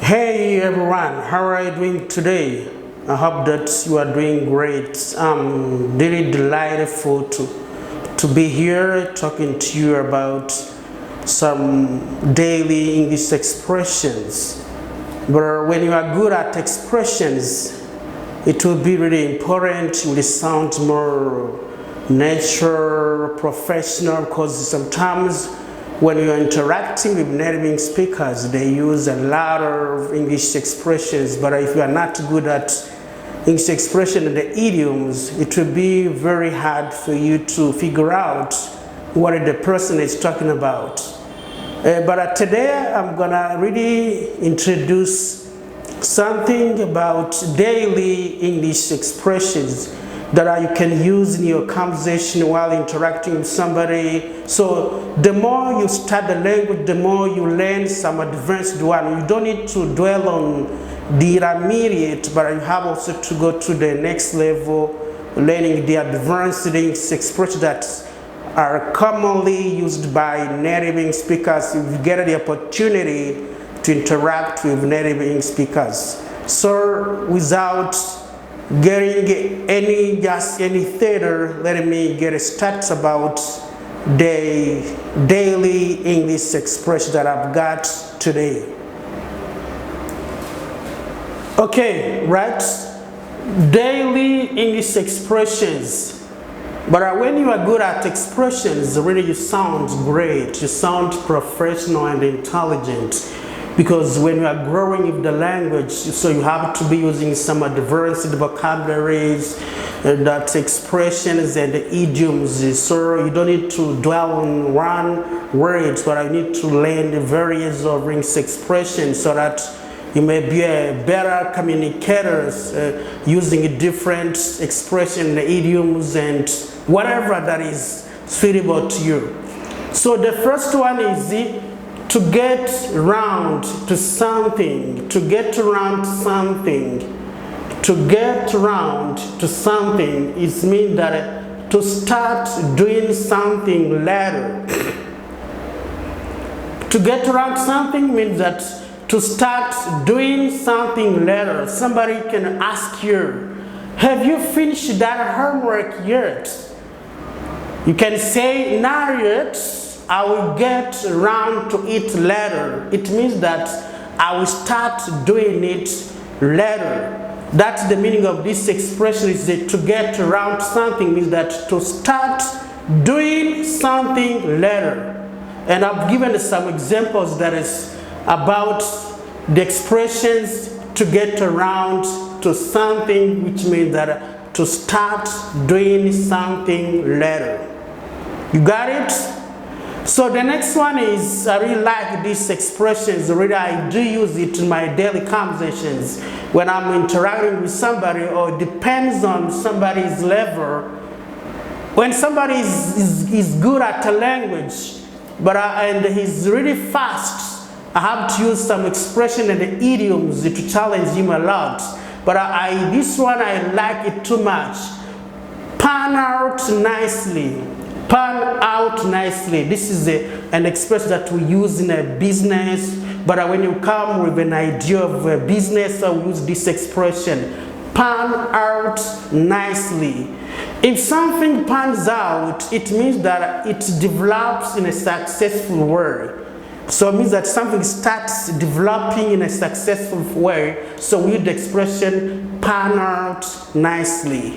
Hey everyone, how are you doing today? I hope that you are doing great. I'm really delightful to be here talking to you about some daily English expressions. But when you are good at expressions, it will be really important. You will sound more natural, professional, because sometimes when you're interacting with native speakers, they use a lot of English expressions, but if you are not good at English expression and the idioms, it will be very hard for you to figure out what the person is talking about. But today I'm gonna really introduce something about daily English expressions that you can use in your conversation while interacting with somebody. So the more you start the language, the more you learn some advanced one. You don't need to dwell on the intermediate, but you have also to go to the next level, learning the advanced English expressions that are commonly used by native speakers if you get the opportunity to interact with native English speakers. So without getting any theater, let me get started about the daily English expression that I've got today. Okay, right? Daily English expressions. But when you are good at expressions, really you sound great, you sound professional and intelligent. Because when you are growing with the language, so you have to be using some advanced vocabularies, that expressions and idioms. So you don't need to dwell on one word, but I need to learn the various of English expressions so that you may be a better communicator using different expressions, idioms, and whatever that is suitable to you. So the first one is to get round to something, to get around something, to get round to something, it means that to start doing something later. To get around something means that to start doing something later. Somebody can ask you, have you finished that homework yet? You can say, not yet. I will get around to it later. It means that I will start doing it later. That's the meaning of this expression, is that to get around something means that to start doing something later. And I've given some examples that is about the expressions to get around to something, which means that to start doing something later. You got it? So the next one is, I really like these expressions. Really, I do use it in my daily conversations when I'm interacting with somebody, or it depends on somebody's level. When somebody is good at a language, and he's really fast, I have to use some expression and the idioms to challenge him a lot. But this one, I like it too much. Pan out nicely. Pan out nicely. This is an expression that we use in a business, but when you come with an idea of a business, I use this expression, pan out nicely. If something pans out, it means that it develops in a successful way. So it means that something starts developing in a successful way, so we use the expression pan out nicely.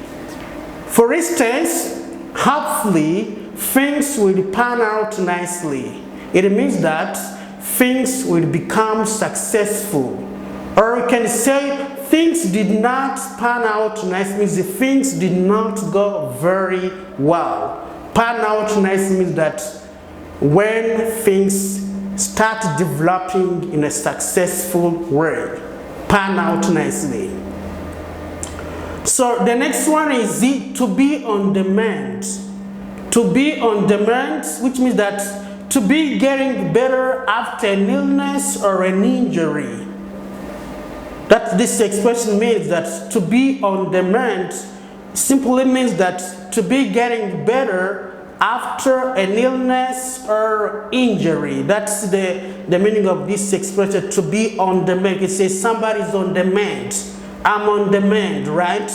For instance, hopefully, things will pan out nicely. It means that things will become successful. Or you can say things did not pan out nicely, means things did not go very well. Pan out nicely means that when things start developing in a successful way. Pan out nicely. So the next one is to be on demand. To be on demand, which means that to be getting better after an illness or an injury. That this expression means that to be on demand simply means that to be getting better after an illness or injury. That's the meaning of this expression, to be on the mend. It says somebody's on the mend. I'm on the mend, right?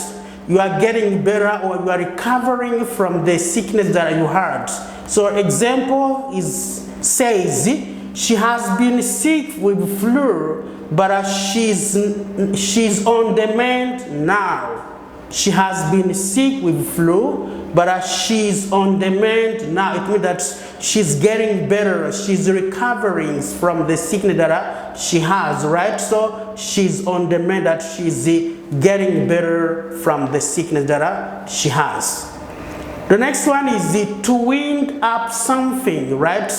You are getting better, or you are recovering from the sickness that you had. So example says she has been sick with flu, but she's on the mend now. She has been sick with flu, but she's on the mend now. It means that she's getting better. She's recovering from the sickness that she has, right? So she's on the mend, that she's getting better from the sickness that she has. The next one is to wind up something, right?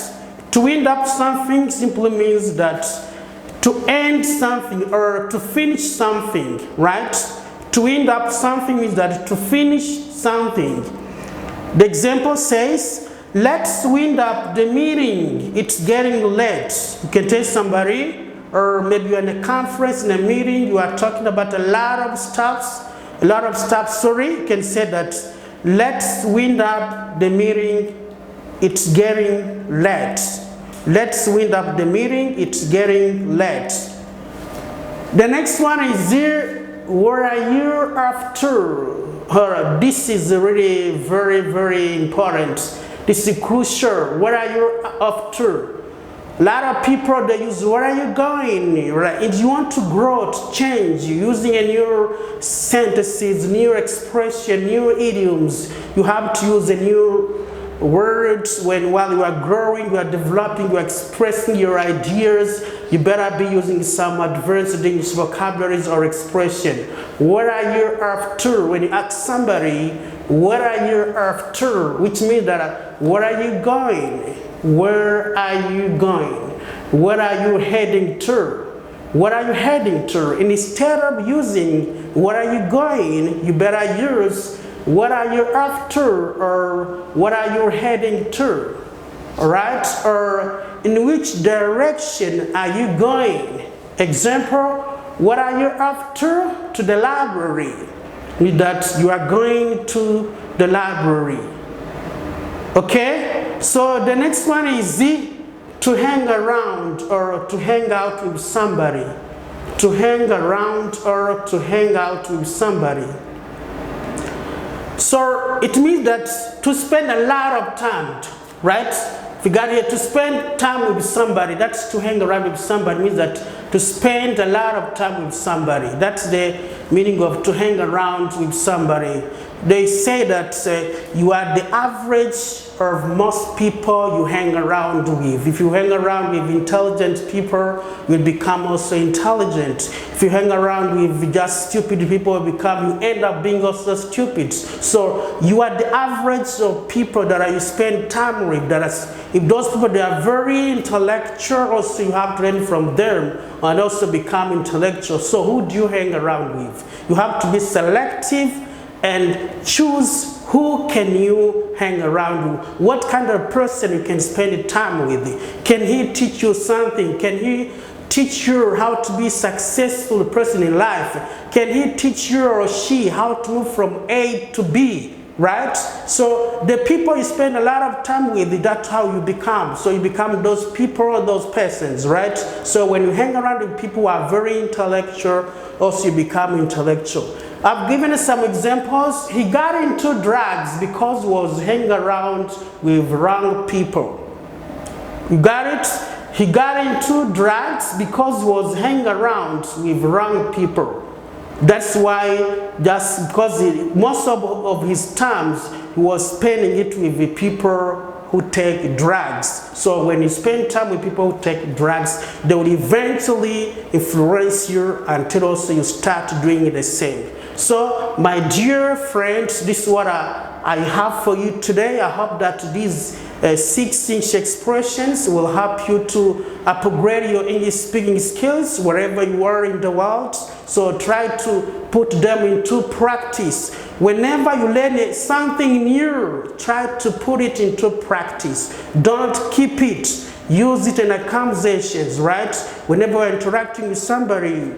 To wind up something simply means that to end something or to finish something, right? To wind up something means that to finish something. The example says, let's wind up the meeting. It's getting late. You can tell somebody, or maybe you're in a conference, in a meeting, you are talking about a lot of stuff. You can say that, let's wind up the meeting. It's getting late. Let's wind up the meeting. It's getting late. The next one is here. What are you after? This is really very, very important. This is crucial. What are you after? A lot of people, they use, where are you going? Right? If you want to grow, to change, using a new sentences, new expression, new idioms, you have to use a new words. While you are growing, you are developing, you are expressing your ideas, you better be using some advanced English vocabularies or expression. What are you after? When you ask somebody, what are you after? Which means that, where are you going? Where are you going? Where are you heading to? What are you heading to? And instead of using where are you going, you better use what are you after, or what are you heading to? Alright? Or in which direction are you going? Example, what are you after? To the library. Means that you are going to the library. Okay? So the next one is to hang around or to hang out with somebody. To hang around or to hang out with somebody. So it means that to spend a lot of time, right? If you got here to spend time with somebody, that's to hang around with somebody, means that to spend a lot of time with somebody. That's the meaning of to hang around with somebody. They say that you are the average of most people you hang around with. If you hang around with intelligent people, you'll become also intelligent. If you hang around with just stupid people, you end up being also stupid. So you are the average of people that you spend time with. If those people, they are very intellectual, also you have to learn from them and also become intellectual. So who do you hang around with? You have to be selective and choose who can you hang around with. What kind of person you can spend time with. Can he teach you something? Can he teach you how to be a successful person in life? Can he teach you or she how to move from A to B? Right? So the people you spend a lot of time with, that's how you become. So you become those people or those persons, right? So when you hang around with people who are very intellectual, also you become intellectual. I've given some examples. He got into drugs because he was hanging around with wrong people. You got it? He got into drugs because he was hanging around with wrong people. That's why, just because most of his times he was spending it with the people who take drugs. So when you spend time with people who take drugs, they will eventually influence you until also you start doing the same. So my dear friends, this is what I have for you today. I hope that these 6 English expressions will help you to upgrade your English speaking skills wherever you are in the world. So try to put them into practice. Whenever you learn something new, try to put it into practice. Don't keep it. Use it in a conversations, right? Whenever you're interacting with somebody,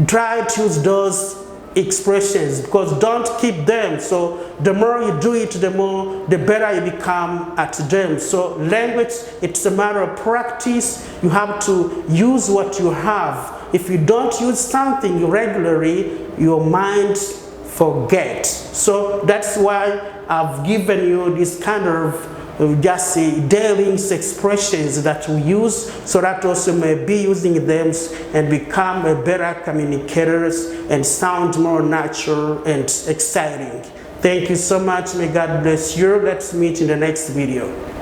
try to use those expressions, because don't keep them. So the more you do it, the better you become at them. So language, it's a matter of practice. You have to use what you have. If you don't use something regularly, your mind forgets. So that's why I've given you this kind of just daily expressions that we use, so that also may be using them and become a better communicators and sound more natural and exciting. Thank you so much. May God bless you. Let's meet in the next video.